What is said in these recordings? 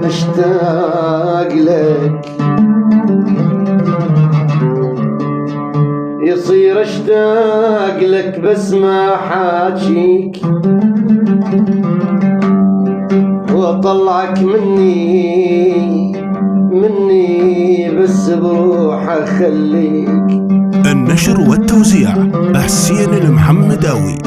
اشتاق لك، يصير اشتاق لك بس ما حاجيك، واطلعك مني بس بروح اخليك. النشر والتوزيع حسين المحمداوي.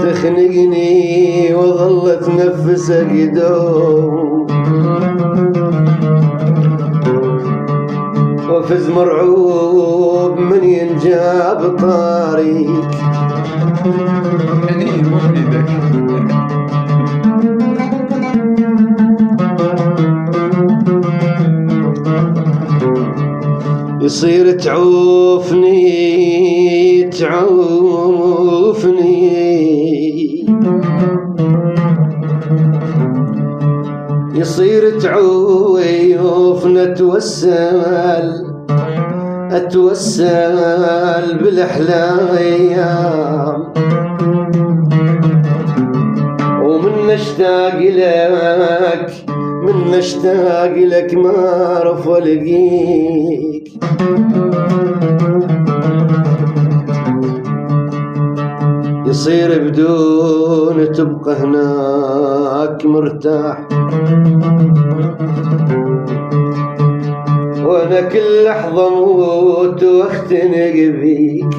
تخنقني وظلت نفسك يدوم، وفز مرعوب من ينجاب طريق. يصير تعوفني يصير تعوفني اتوسل بالاحلام، ومن اشتاق لك ما اعرف القيك. يصير بدون تبقى هناك مرتاح، وانا كل لحظة موت واختنق بيك.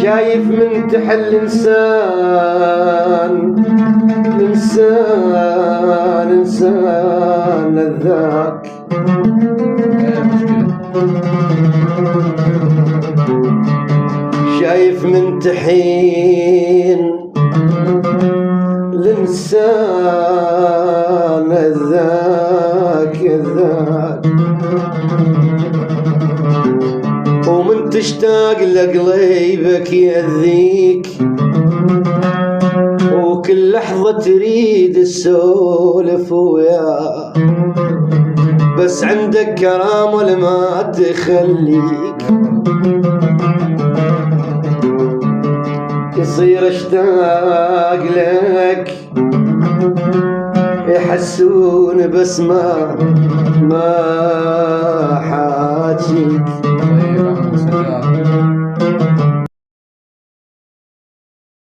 شايف من تحل الإنسان الذاك. شايف من تحين الإنسان الذاك ومن تشتاق لقليبك يأذيك، وكل لحظة تريد السولف وياه، بس عندك كرام ولا ما تخليك. يصير اشتاق لك يحسون بس ما